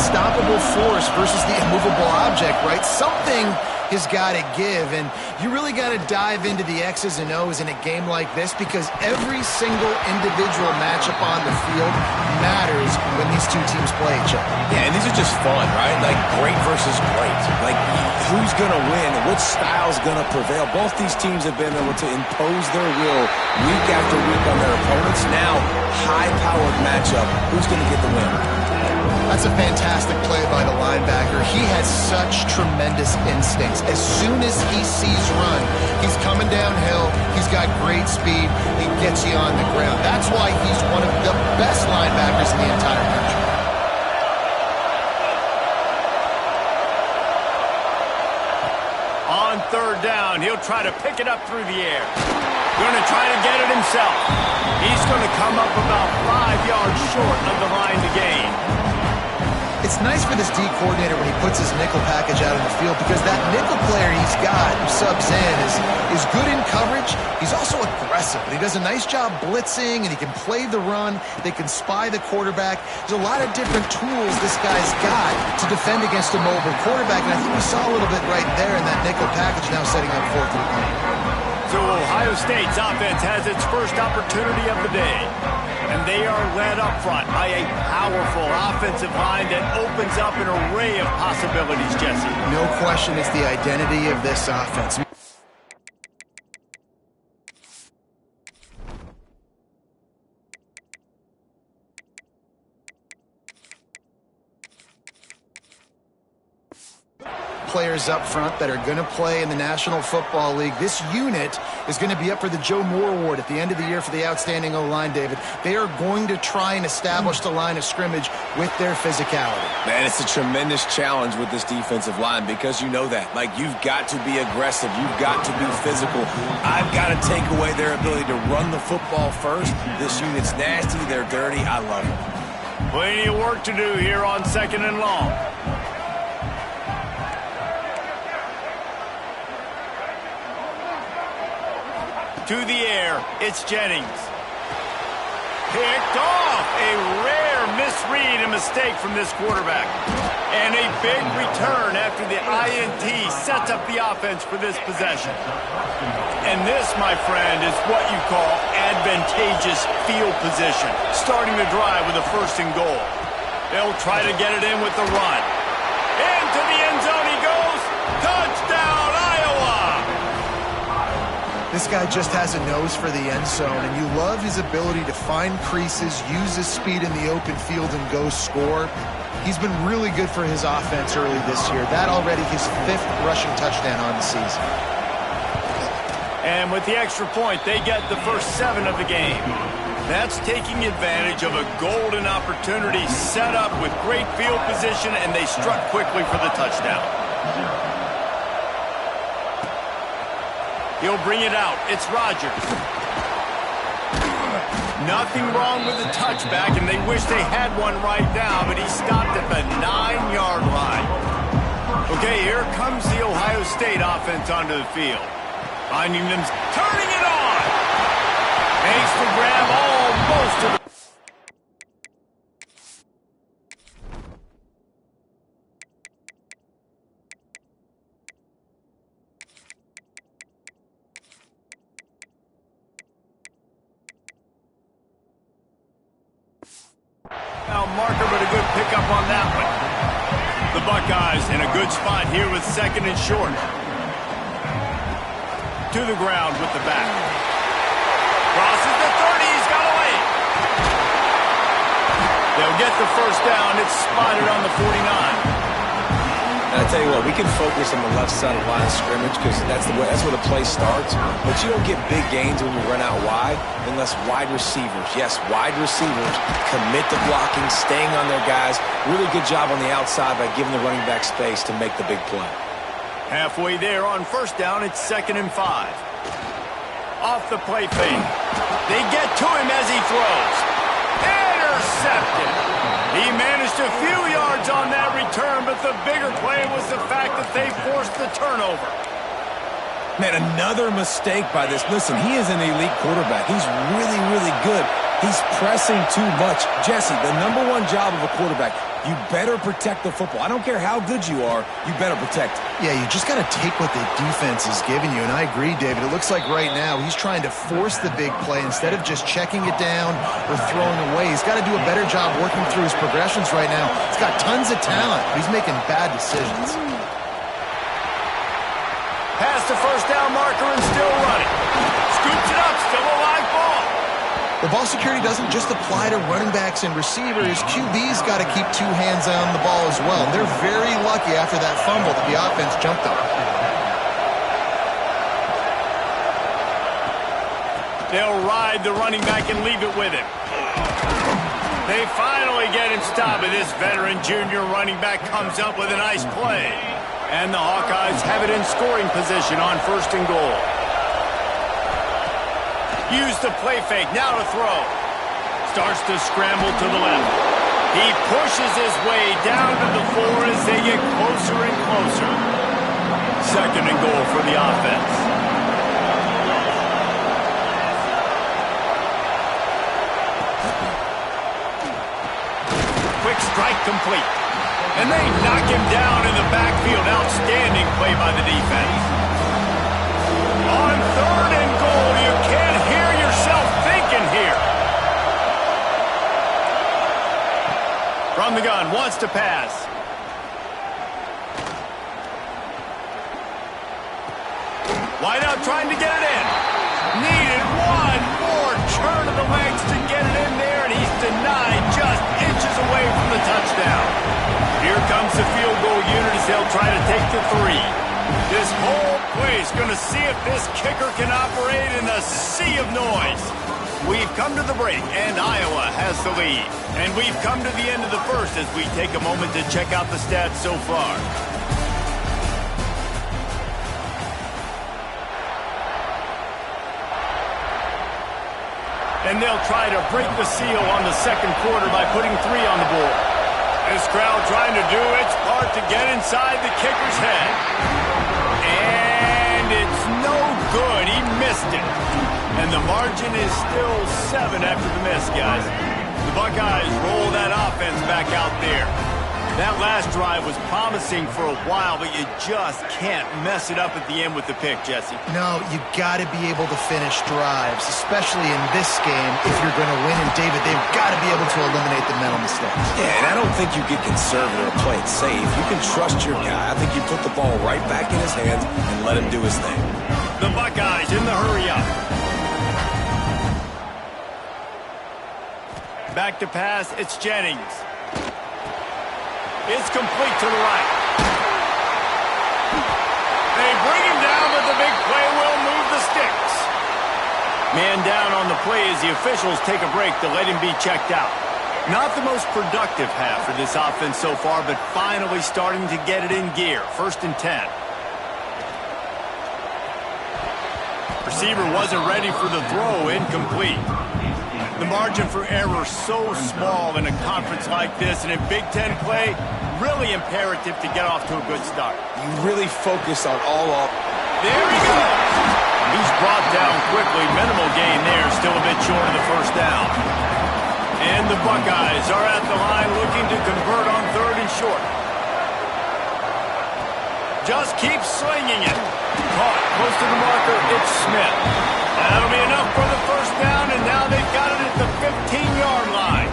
unstoppable force versus the immovable object, right? Something has got to give, and you really got to dive into the X's and O's in a game like this because every single individual matchup on the field matters when these two teams play each other. Yeah, and these are just fun, right? Like great versus great. Like who's going to win? What style's going to prevail? Both these teams have been able to impose their will week after week on their opponents. Now, high-powered matchup. Who's going to get the win? That's a fantastic play by the linebacker. He has such tremendous instincts. As soon as he sees run, he's coming downhill. He's got great speed. He gets you on the ground. That's why he's one of the best linebackers in the entire country. On third down, he'll try to pick it up through the air. Going to try to get it himself. He's going to come up about 5 yards short of the line to gain. It's nice for this D coordinator when he puts his nickel package out in the field because that nickel player he's got who subs in is good in coverage. He's also aggressive, and he does a nice job blitzing, and he can play the run. They can spy the quarterback. There's a lot of different tools this guy's got to defend against a mobile quarterback, and I think we saw a little bit right there in that nickel package now setting up 4th and 1. So Ohio State's offense has its first opportunity of the day. And they are led up front by a powerful offensive line that opens up an array of possibilities, Jesse. No question it's the identity of this offense. Players up front that are going to play in the National Football League. This unit is going to be up for the Joe Moore Award at the end of the year for the outstanding O-line, David. They are going to try and establish the line of scrimmage with their physicality. Man, it's a tremendous challenge with this defensive line because you know that. Like, you've got to be aggressive. You've got to be physical. I've got to take away their ability to run the football first. This unit's nasty. They're dirty. I love it. Plenty of work to do here on 2nd and long. To the air, it's Jennings. Picked off. A rare misread and mistake from this quarterback. And a big return after the INT sets up the offense for this possession. And this, my friend, is what you call advantageous field position. Starting the drive with a 1st and goal. They'll try to get it in with the run. Into the end zone he goes. Touchdown, Iowa! This guy just has a nose for the end zone, and you love his ability to find creases, use his speed in the open field, and go score. He's been really good for his offense early this year. That already his 5th rushing touchdown on the season. And with the extra point, they get the first 7 of the game. That's taking advantage of a golden opportunity set up with great field position, and they struck quickly for the touchdown. He'll bring it out. It's Rodgers. Nothing wrong with the touchback, and they wish they had one right now, but he stopped at the 9-yard line. Okay, here comes the Ohio State offense onto the field. Finding them, turning it on. Makes the grab almost to the... Now marker, but a good pickup on that one. The Buckeyes in a good spot here with 2nd and short. To the ground with the back. Crosses the 30, he's got away. They'll get the first down. It's spotted on the 49. And I tell you what, we can focus on the left side of line of scrimmage because that's where the play starts. But you don't get big gains when you run out wide unless wide receivers, yes, wide receivers, commit to blocking, staying on their guys. Really good job on the outside by giving the running back space to make the big play. Halfway there on first down, it's 2nd and 5. Off the play fake. They get to him as he throws. Intercepted. He managed a few yards on that return, but the bigger play was the fact that they forced the turnover. Man, another mistake by this. Listen, he is an elite quarterback. He's really, really good. He's pressing too much. Jesse, the #1 job of a quarterback, you better protect the football. I don't care how good you are, you better protect it. Yeah, you just got to take what the defense is giving you, and I agree, David. It looks like right now he's trying to force the big play instead of just checking it down or throwing away. He's got to do a better job working through his progressions right now. He's got tons of talent, but he's making bad decisions. Past the first down marker and still running. Scoops it up, still a live ball. The ball security doesn't just apply to running backs and receivers. QB's got to keep 2 hands on the ball as well. And they're very lucky after that fumble that the offense jumped on. They'll ride the running back and leave it with him. They finally get him stopped, but this veteran junior running back comes up with a nice play. And the Hawkeyes have it in scoring position on 1st and goal. Use the play fake, now to throw. Starts to scramble to the left. He pushes his way down to the 4 as they get closer and closer. 2nd and goal for the offense. Quick strike complete. And they knock him down in the backfield. Outstanding play by the defense. On 3rd and goal, you can't hear yourself thinking here. From the gun, wants to pass. Wide out trying to get it in. Needed one more turn of the legs to get it in there, and he's denied just inches away from the touchdown. Here comes the field goal unit as they'll try to take the 3. This whole place going to see if this kicker can operate in the sea of noise. We've come to the break, and Iowa has the lead. And we've come to the end of the first as we take a moment to check out the stats so far. And they'll try to break the seal on the 2nd quarter by putting 3 on the board. This crowd trying to do its part to get inside the kicker's head. And it's no good. He missed it. And the margin is still 7 after the miss, guys. The Buckeyes roll that offense back out there. That last drive was promising for a while, but you just can't mess it up at the end with the pick, Jesse. No, you got to be able to finish drives, especially in this game if you're going to win. And, David, they've got to be able to eliminate the mental mistakes. Yeah, and I don't think you get conservative or play it safe. You can trust your guy. I think you put the ball right back in his hands and let him do his thing. The Buckeyes in the hurry-up. Back to pass, it's Jennings. It's complete to the right. They bring him down, but the big play will move the sticks. Man down on the play as the officials take a break to let him be checked out. Not the most productive half for this offense so far, but finally starting to get it in gear. 1st and 10. Receiver wasn't ready for the throw, incomplete. The margin for error so small in a conference like this, and in Big Ten play, really imperative to get off to a good start. You really focus on all off. There he goes. He's brought down quickly. Minimal gain there, still a bit short of the 1st down. And the Buckeyes are at the line looking to convert on 3rd and short. Just keep slinging it. Caught close to the marker, it's Smith. That'll be enough for the 1st down, and now they've got it at the 15-yard line.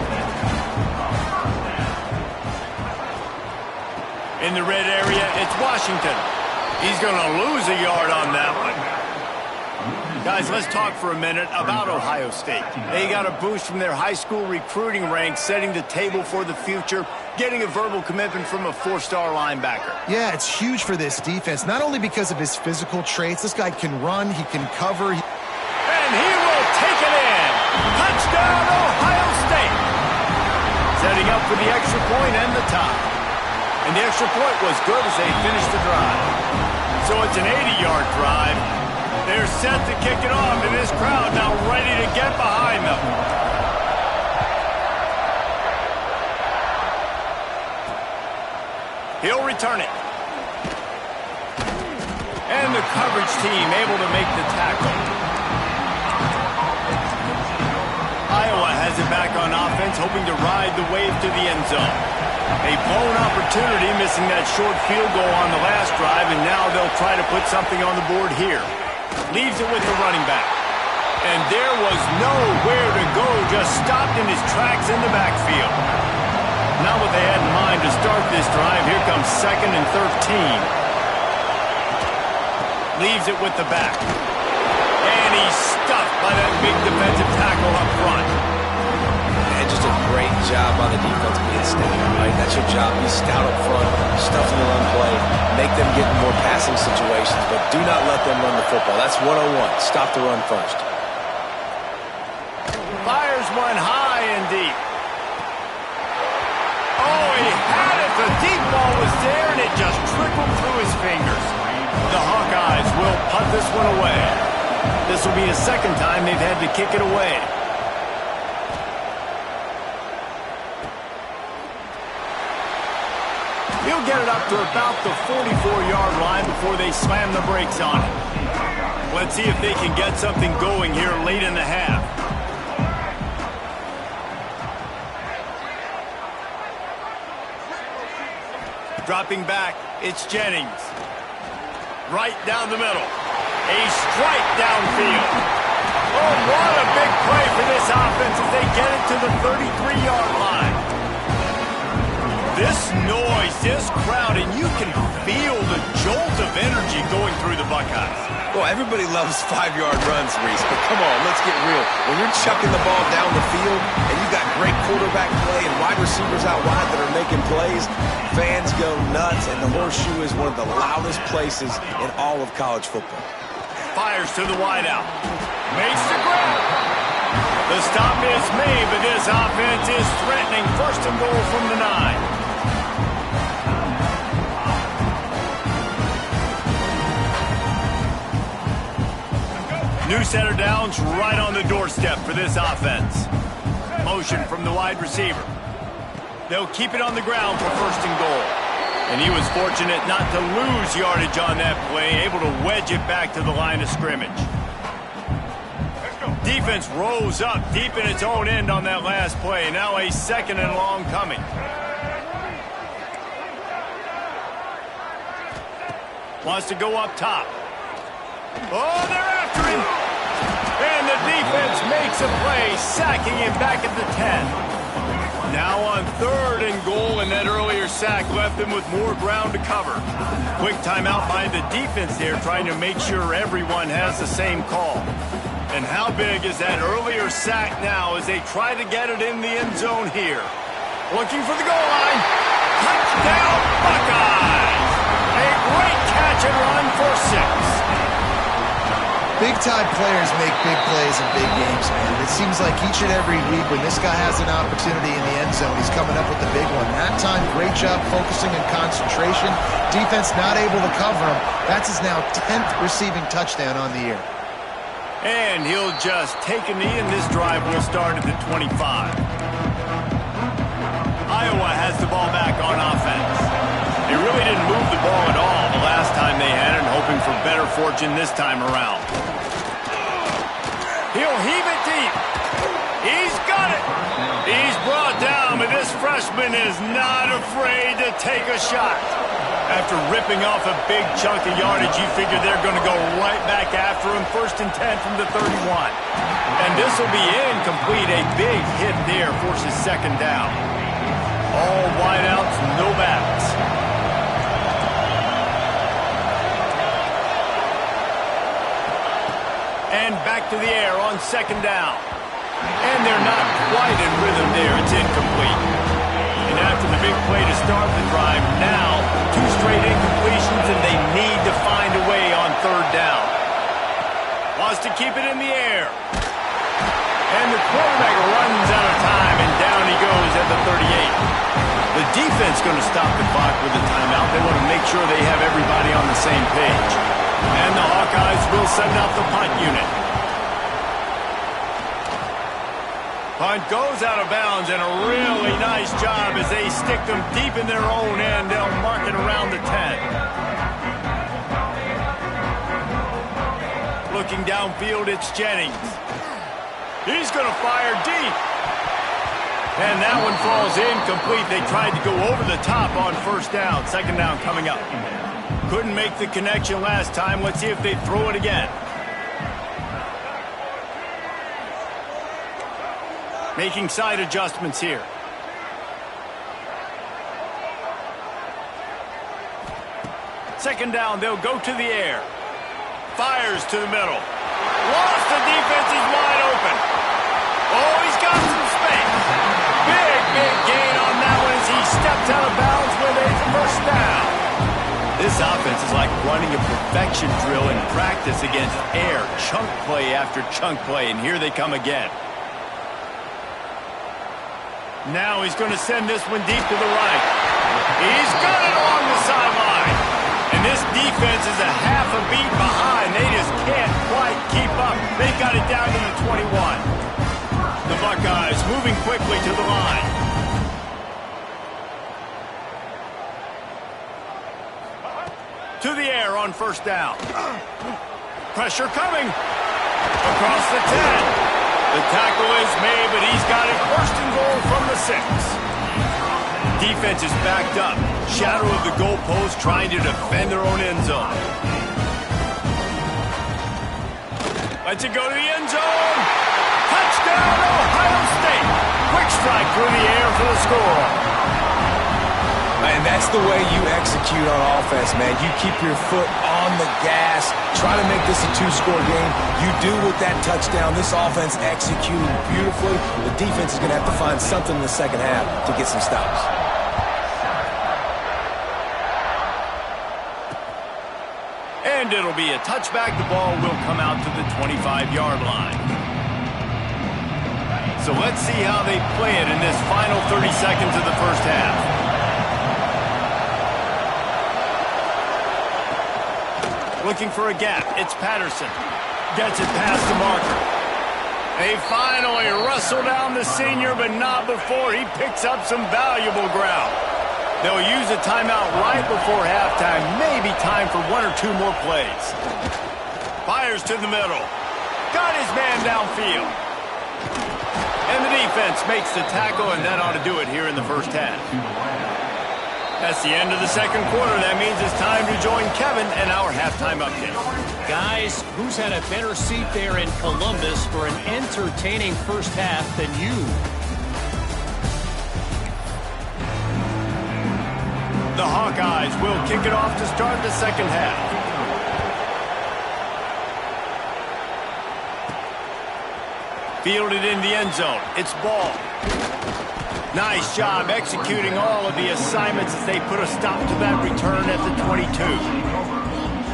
In the red area, it's Washington. He's going to lose a yard on that one. Guys, let's talk for a minute about Ohio State. They got a boost from their high school recruiting ranks, setting the table for the future, getting a verbal commitment from a 4-star linebacker. Yeah, it's huge for this defense, not only because of his physical traits. This guy can run, he can cover. And he will take it in. Touchdown, Ohio State. Setting up for the extra point and the tie. And the extra point was good as they finished the drive. So it's an 80-yard drive. They're set to kick it off, and this crowd now ready to get behind them. He'll return it. And the coverage team able to make the tackle. Iowa has it back on offense, hoping to ride the wave to the end zone. A blown opportunity, missing that short field goal on the last drive, and now they'll try to put something on the board here. Leaves it with the running back. And there was nowhere to go, just stopped in his tracks in the backfield. Not what they had in mind to start this drive. Here comes 2nd and 13. Leaves it with the back. And he's stuffed by that big defensive tackle up front. And just a great job by the defense being stout, right? That's your job. Be stout up front, stuff in the run play, make them get in more passing situations, but do not let them run the football. That's 101. Stop the run first. Fires one high and deep. Oh, he had it. The deep ball was there, and it just trickled through his fingers. The Hawkeyes will punt this one away. This will be the second time they've had to kick it away. He'll get it up to about the 44-yard line before they slam the brakes on it. Let's see if they can get something going here late in the half. Dropping back, it's Jennings. Right down the middle. A strike downfield. Oh, what a big play for this offense as they get it to the 33-yard line. This noise, this crowd, and you can feel the jolt of energy going through the Buckeyes. Well, everybody loves 5-yard runs, Reese, but come on, let's get real. When you're chucking the ball down the field and you got great quarterback play and wide receivers out wide that are making plays, fans go nuts, and the Horseshoe is one of the loudest places in all of college football. Fires to the wideout. Makes the grab. The stop is made, but this offense is threatening 1st and goal from the 9. New center downs right on the doorstep for this offense. Motion from the wide receiver. They'll keep it on the ground for 1st and goal. And he was fortunate not to lose yardage on that play, able to wedge it back to the line of scrimmage. Defense rose up deep in its own end on that last play. Now a 2nd and long coming. Wants to go up top. Oh, they're after him. And the defense makes a play, sacking him back at the 10. Now on 3rd and goal, and that earlier sack left them with more ground to cover. Quick timeout by the defense there, trying to make sure everyone has the same call. And how big is that earlier sack now as they try to get it in the end zone here? Looking for the goal line. Touchdown, Buckeyes! A great catch and run for 6. Big-time players make big plays in big games, man. It seems like each and every week when this guy has an opportunity in the end zone, he's coming up with the big one. That time, great job focusing and concentration. Defense not able to cover him. That's his now 10th receiving touchdown on the year. And he'll just take a knee, and this drive will start at the 25. Iowa has the ball back on offense. They really didn't move the ball at all the last time they had it, hoping for better fortune this time around. He'll heave it deep. He's got it. He's brought down, but this freshman is not afraid to take a shot. After ripping off a big chunk of yardage, you figure they're going to go right back after him. 1st and 10 from the 31. And this will be incomplete. A big hit there forces 2nd down. All wideouts, no backs. And back to the air on 2nd down. And they're not quite in rhythm there. It's incomplete. And after the big play to start the drive, now 2 straight incompletions, and they need to find a way on 3rd down. Wants to keep it in the air. And the quarterback runs out of time, and down he goes at the 38. The defense going to stop the clock with a timeout. They want to make sure they have everybody on the same page. And the Hawkeyes will send out the punt unit. Punt goes out of bounds, and a really nice job as they stick them deep in their own end. They'll mark it around the 10. Looking downfield, it's Jennings. He's going to fire deep. And that one falls incomplete. They tried to go over the top on first down. Second down coming up. Couldn't make the connection last time. Let's see if they throw it again. Making side adjustments here. Second down, they'll go to the air. Fires to the middle. Lost, the defense is wide open. Oh, he's got some space. Big gain on that one as he steps out of bounds with a first down. This offense is like running a perfection drill in practice against air. Chunk play after chunk play, and here they come again. Now he's going to send this one deep to the right. He's got it along the sideline. And this defense is a half a beat behind. They just can't quite keep up. They got it down to the 21. The Buckeyes moving quickly to the line. To the air on first down. Pressure coming. Across the 10. The tackle is made, but he's got it first and goal from the 6. Defense is backed up. Shadow of the goalpost trying to defend their own end zone. Lets it go to the end zone. Touchdown, Ohio State. Quick strike through the air for the score. And that's the way you execute on offense, man. You keep your foot on the gas. Try to make this a two-score game. You do with that touchdown. This offense executed beautifully. The defense is going to have to find something in the second half to get some stops. And it'll be a touchback. The ball will come out to the 25-yard line. So let's see how they play it in this final 30 seconds of the first half. Looking for a gap. It's Patterson. Gets it past the marker. They finally wrestle down the senior, but not before he picks up some valuable ground. They'll use a timeout right before halftime. Maybe time for one or two more plays. Fires to the middle. Got his man downfield. And the defense makes the tackle, and that ought to do it here in the first half. That's the end of the second quarter. That means it's time to join Kevin and our halftime update. Guys, who's had a better seat there in Columbus for an entertaining first half than you? The Hawkeyes will kick it off to start the second half. Fielded in the end zone. It's Ball. Nice job executing all of the assignments as they put a stop to that return at the 22.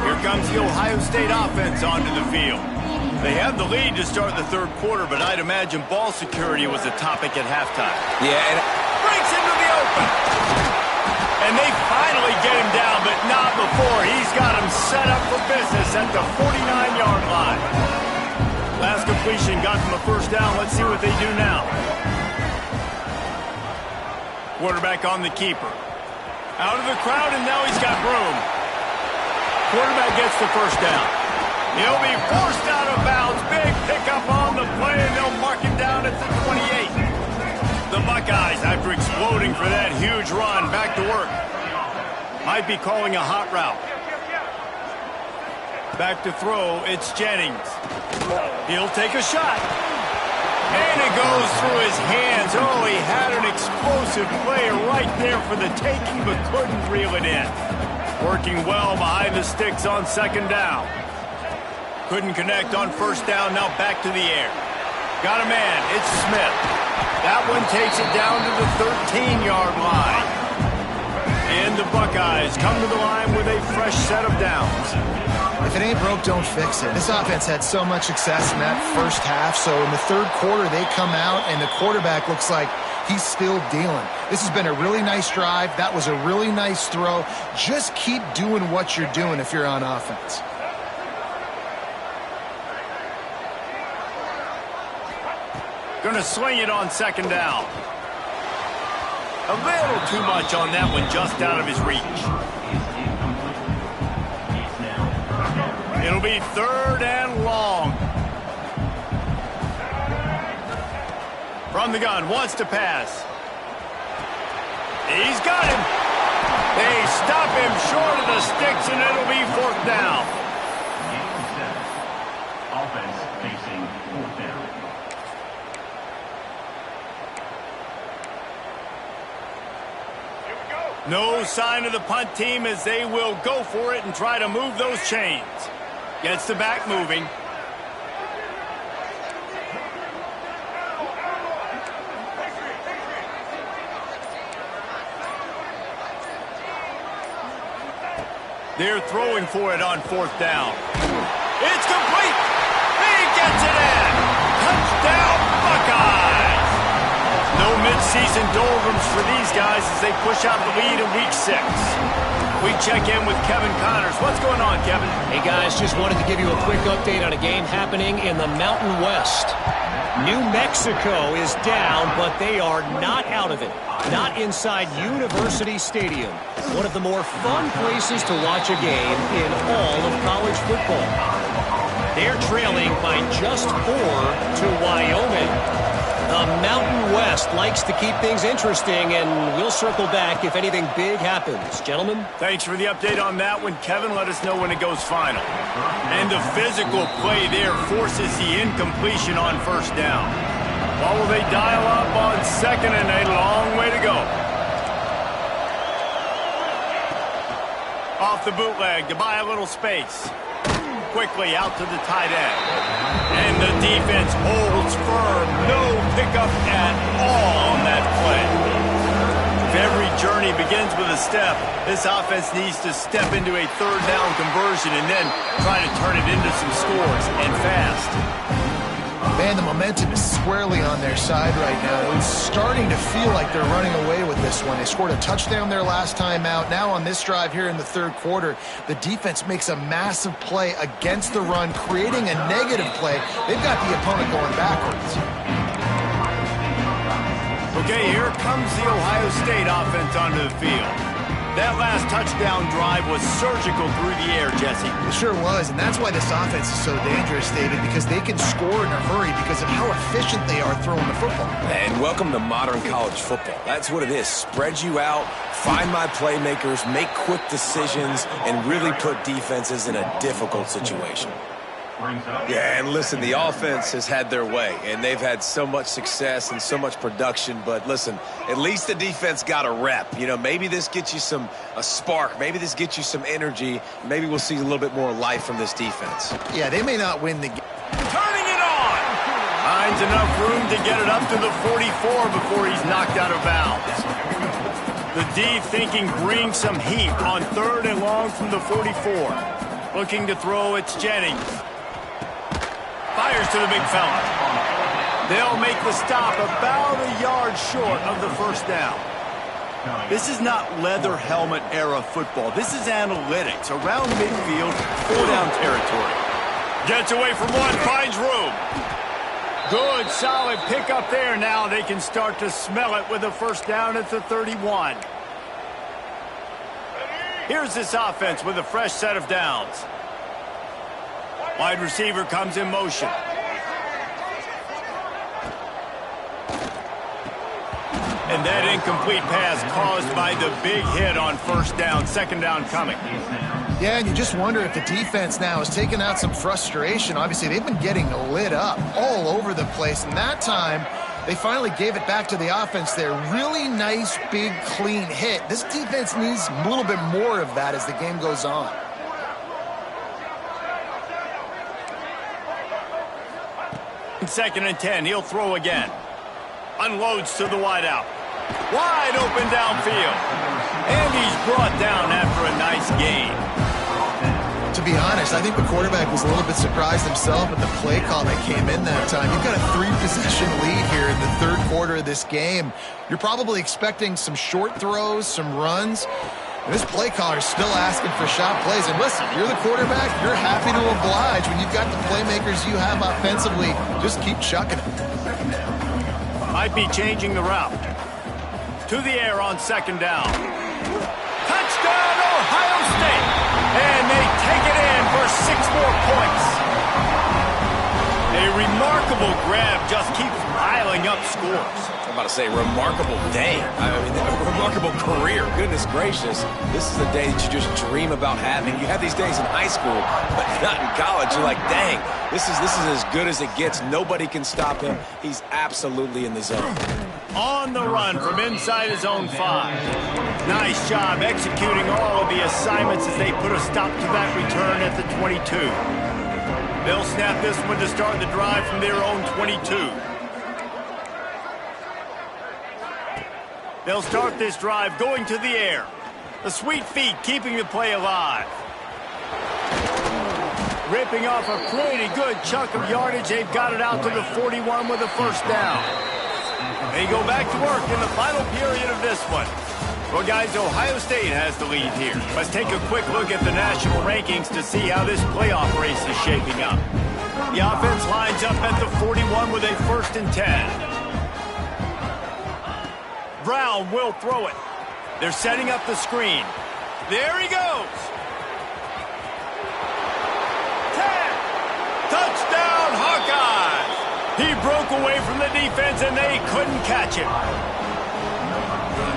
Here comes the Ohio State offense onto the field. They have the lead to start the third quarter, but I'd imagine ball security was a topic at halftime. Yeah, and breaks into the open. And they finally get him down, but not before. He's got him set up for business at the 49-yard line. Last completion got them a first down. Let's see what they do now. Quarterback on the keeper. Out of the crowd, and now he's got room. Quarterback gets the first down. He'll be forced out of bounds. Big pickup on the play, and they'll mark him down at the 28. The Buckeyes, after exploding for that huge run, back to work. Might be calling a hot route. Back to throw, it's Jennings. He'll take a shot. And it goes through his hands. Oh, he had an explosive play right there for the taking, but couldn't reel it in. Working well behind the sticks on second down. Couldn't connect on first down, now back to the air. Got a man, it's Smith. That one takes it down to the 13-yard line. And the Buckeyes come to the line with a fresh set of downs. If it ain't broke, don't fix it. This offense had so much success in that first half, so in the third quarter they come out and the quarterback looks like he's still dealing. This has been a really nice drive. That was a really nice throw. Just keep doing what you're doing if you're on offense. Going to swing it on second down. A little too much on that one, just out of his reach. It'll be third and long. From the gun, wants to pass. He's got him. They stop him short of the sticks, and it'll be fourth down. Offense facing fourth down. No sign of the punt team as they will go for it and try to move those chains. Gets the back moving. They're throwing for it on fourth down. It's complete. He gets it in. Touchdown, Buckeyes. No midseason doldrums for these guys as they push out the lead in week 6. We check in with Kevin Connors. What's going on, Kevin? Hey, guys, just wanted to give you a quick update on a game happening in the Mountain West. New Mexico is down, but they are not out of it. Not inside University Stadium, one of the more fun places to watch a game in all of college football. They're trailing by just 4 to Wyoming. The Mountain West likes to keep things interesting, and we'll circle back if anything big happens. Gentlemen? Thanks for the update on that one, Kevin. Let us know when it goes final. And the physical play there forces the incompletion on first down. What will they dial up on second, and a long way to go. Off the bootleg to buy a little space. Quickly out to the tight end. And the defense holds firm. No pickup at all on that play. If every journey begins with a step, this offense needs to step into a third down conversion and then try to turn it into some scores, and fast. Man, the momentum is squarely on their side right now. It's starting to feel like they're running away with this one. They scored a touchdown their last time out. Now on this drive here in the third quarter, the defense makes a massive play against the run, creating a negative play. They've got the opponent going backwards. Okay, here comes the Ohio State offense onto the field. That last touchdown drive was surgical through the air, Jesse. It sure was, and that's why this offense is so dangerous, David, because they can score in a hurry because of how efficient they are throwing the football. And welcome to modern college football. That's what it is. Spread you out, find my playmakers, make quick decisions, and really put defenses in a difficult situation. Yeah, and listen, the offense has had their way, and they've had so much success and so much production. But listen, at least the defense got a rep. You know, maybe this gets you a spark. Maybe this gets you some energy. Maybe we'll see a little bit more life from this defense. Yeah, they may not win the game. Turning it on! Finds enough room to get it up to the 44 before he's knocked out of bounds. The D thinking bring some heat on third and long from the 44. Looking to throw, it's Jennings. Fires to the big fella. They'll make the stop about a yard short of the first down. This is not leather helmet era football. This is analytics. Around midfield, 4-down territory. Gets away from one, finds room. Good, solid pickup there. Now they can start to smell it with a first down at the 31. Here's this offense with a fresh set of downs. Wide receiver comes in motion. And that incomplete pass caused by the big hit on first down. Second down coming. Yeah, and you just wonder if the defense now is taking out some frustration. Obviously, they've been getting lit up all over the place. And that time, they finally gave it back to the offense there. Really nice, big, clean hit. This defense needs a little bit more of that as the game goes on. Second and 10, he'll throw again. Unloads to the wideout. Wide open downfield. And he's brought down after a nice gain. To be honest, I think the quarterback was a little bit surprised himself at the play call that came in that time. You've got a 3-possession lead here in the third quarter of this game. You're probably expecting some short throws, some runs. And this play caller is still asking for shot plays. And listen, you're the quarterback. You're happy to oblige when you've got the playmakers you have offensively. Just keep chucking it. Might be changing the route. To the air on second down. Touchdown, Ohio State. And they take it in for 6 more points. A remarkable grab just keeps piling up scores. I'm about to say, remarkable day. I mean, a remarkable career. Goodness gracious. This is a day that you just dream about having. You have these days in high school, but not in college. You're like, dang, this is as good as it gets. Nobody can stop him. He's absolutely in the zone. On the run from inside his own 5. Nice job executing all of the assignments as they put a stop to that return at the 22. They'll snap this one to start the drive from their own 22. They'll start this drive going to the air. The sweet feet keeping the play alive. Ripping off a pretty good chunk of yardage. They've got it out to the 41 with a first down. They go back to work in the final period of this one. Well, guys, Ohio State has the lead here. Let's take a quick look at the national rankings to see how this playoff race is shaping up. The offense lines up at the 41 with a 1st and 10. Brown will throw it. They're setting up the screen. There he goes. 10. Touchdown, Hawkeyes. He broke away from the defense, and they couldn't catch him.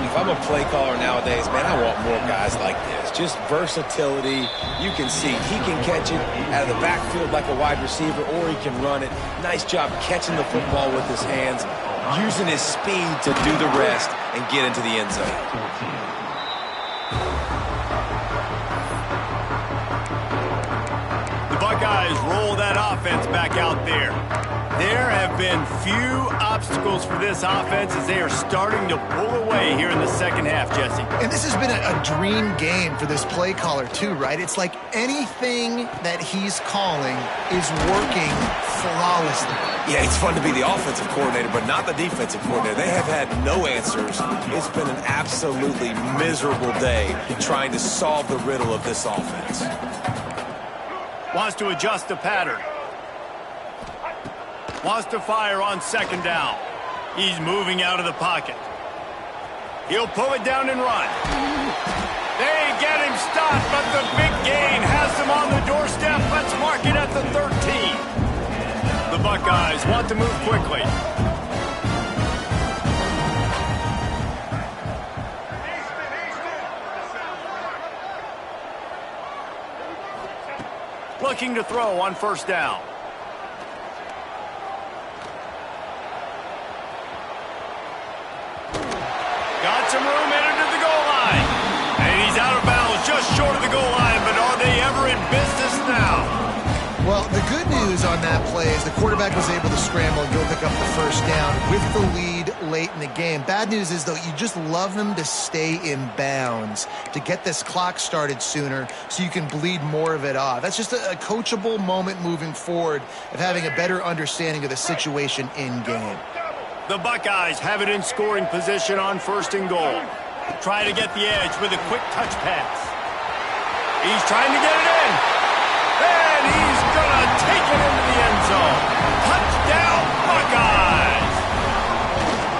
If I'm a play caller nowadays, man, I want more guys like this. Just versatility. You can see he can catch it out of the backfield like a wide receiver, or he can run it. Nice job catching the football with his hands, using his speed to do the rest and get into the end zone. The Buckeyes roll that offense back out there. There have been few obstacles for this offense as they are starting to pull away here in the second half, Jesse. And this has been a dream game for this play caller too, right? It's like anything that he's calling is working flawlessly. Yeah, it's fun to be the offensive coordinator, but not the defensive coordinator. They have had no answers. It's been an absolutely miserable day trying to solve the riddle of this offense. Wants to adjust the pattern. Wants to fire on 2nd down. He's moving out of the pocket. He'll pull it down and run. They get him stopped, but the big gain has him on the doorstep. Let's mark it at the 13. The Buckeyes want to move quickly. Looking to throw on 1st down. Got some room, headed to the goal line. And he's out of bounds just short of the goal line, but are they ever in business now? Well, the good news on that play is the quarterback was able to scramble and go pick up the 1st down with the lead late in the game. Bad news is, though, you just love them to stay in bounds to get this clock started sooner so you can bleed more of it off. That's just a coachable moment moving forward of having a better understanding of the situation in game. The Buckeyes have it in scoring position on 1st and goal. Try to get the edge with a quick touch pass. He's trying to get it in. And he's going to take it into the end zone. Touchdown, Buckeyes!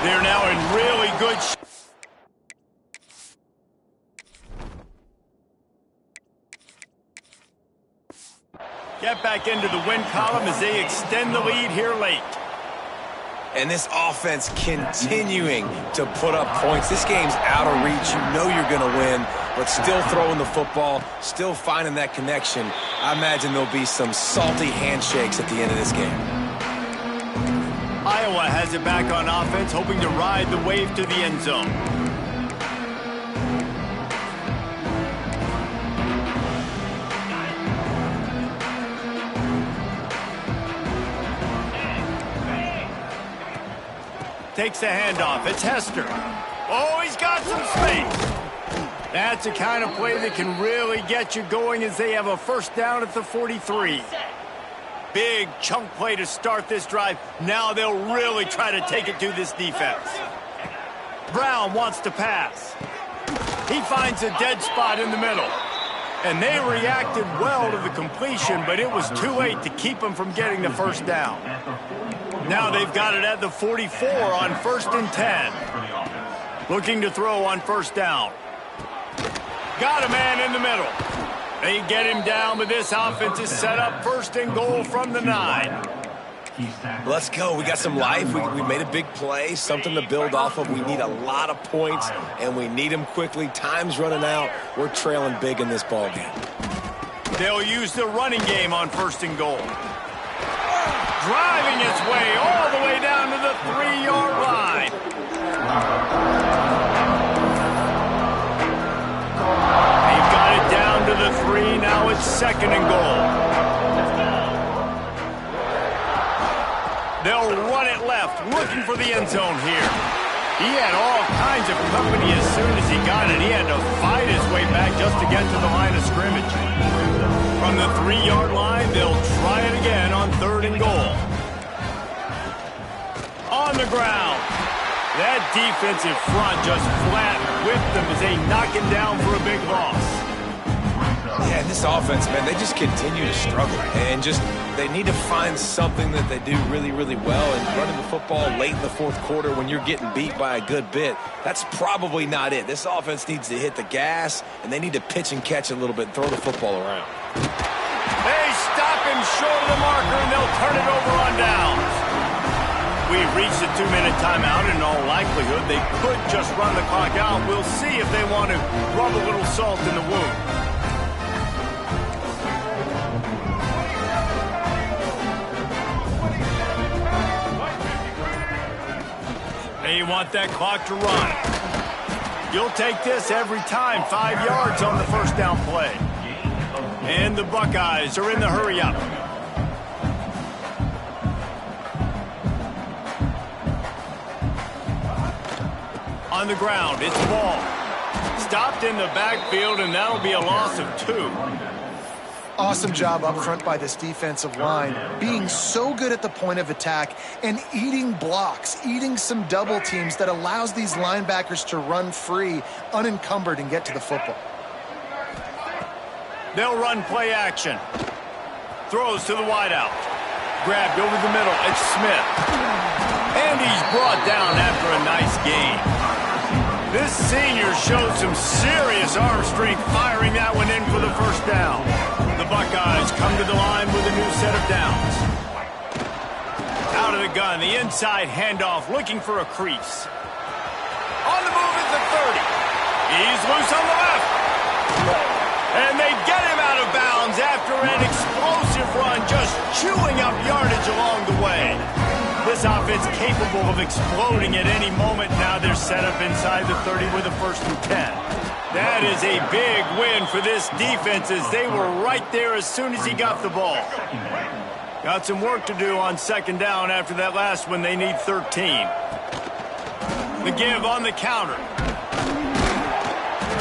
They're now in really good shape. Get back into the win column as they extend the lead here late. And this offense continuing to put up points. This game's out of reach. You know you're going to win, but still throwing the football, still finding that connection. I imagine there'll be some salty handshakes at the end of this game. Iowa has it back on offense, hoping to ride the wave to the end zone. Takes the handoff. It's Hester. Oh, he's got some space. That's the kind of play that can really get you going as they have a 1st down at the 43. Big chunk play to start this drive. Now they'll really try to take it to this defense. Brown wants to pass. He finds a dead spot in the middle. And they reacted well to the completion, but it was too late to keep them from getting the 1st down. Now they've got it at the 44 on 1st and 10. Looking to throw on 1st down. Got a man in the middle. They get him down, but this offense is set up 1st and goal from the 9. Let's go. We got some life. We made a big play, something to build off of. We need a lot of points, and we need them quickly. Time's running out. We're trailing big in this ball game. They'll use the running game on 1st and goal. Driving his way all the way down to the 3-yard line. They've got it down to the 3. Now it's 2nd and goal. They'll run it left, looking for the end zone here. He had all kinds of company as soon as he got it. He had to fight his way back just to get to the line of scrimmage. From the 3-yard line, they'll try it again on 3rd and goal. On the ground. That defensive front just flat whipped them as they knock him down for a big loss. Yeah, this offense, man, they just continue to struggle. And they need to find something that they do really, really well. And running the football late in the 4th quarter when you're getting beat by a good bit, that's probably not it. This offense needs to hit the gas, and they need to pitch and catch a little bit and throw the football around. They stop him short of the marker, and they'll turn it over on downs. We've reached the 2-minute timeout, and in all likelihood, they could just run the clock out. We'll see if they want to rub a little salt in the wound. They want that clock to run. You'll take this every time. 5 yards on the 1st down play. And the Buckeyes are in the hurry up. On the ground, it's ball. Stopped in the backfield, and that'll be a loss of 2. Awesome job up front by this defensive line, being so good at the point of attack and eating blocks, eating some double teams that allows these linebackers to run free, unencumbered, and get to the football. They'll run play action. Throws to the wideout. Grabbed over the middle. It's Smith. And he's brought down after a nice gain. This senior showed some serious arm strength firing that one in for the 1st down. The Buckeyes come to the line with a new set of downs. Out of the gun, the inside handoff looking for a crease. On the move is the 30. He's loose on the left. And they get him out of bounds after an explosive run, just chewing up yardage along the way. This offense capable of exploding at any moment. Now they're set up inside the 30 with a 1st and 10. That is a big win for this defense as they were right there as soon as he got the ball. Got some work to do on 2nd down after that last one. They need 13. The give on the counter.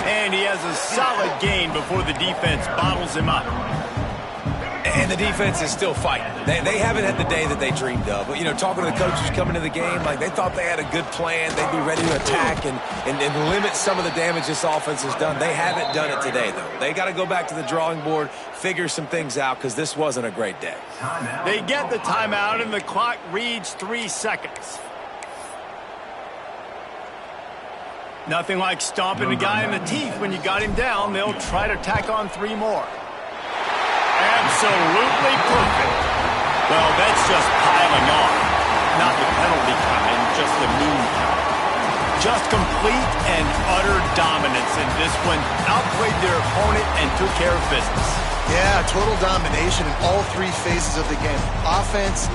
And he has a solid gain before the defense bottles him up. And the defense is still fighting. They haven't had the day that they dreamed of. But, talking to the coaches coming to the game, like they thought they had a good plan. They'd be ready to attack and limit some of the damage this offense has done. They haven't done it today, though. They got to go back to the drawing board, figure some things out, because this wasn't a great day. They get the timeout, and the clock reads 3 seconds. Nothing like stomping a guy in the teeth when you got him down. They'll try to tack on 3 more. Absolutely perfect. Well, that's just piling on. Not the penalty kind, just the mean kind. Just complete and utter dominance in this one. Outplayed their opponent and took care of business. Yeah, total domination in all 3 phases of the game. Offense,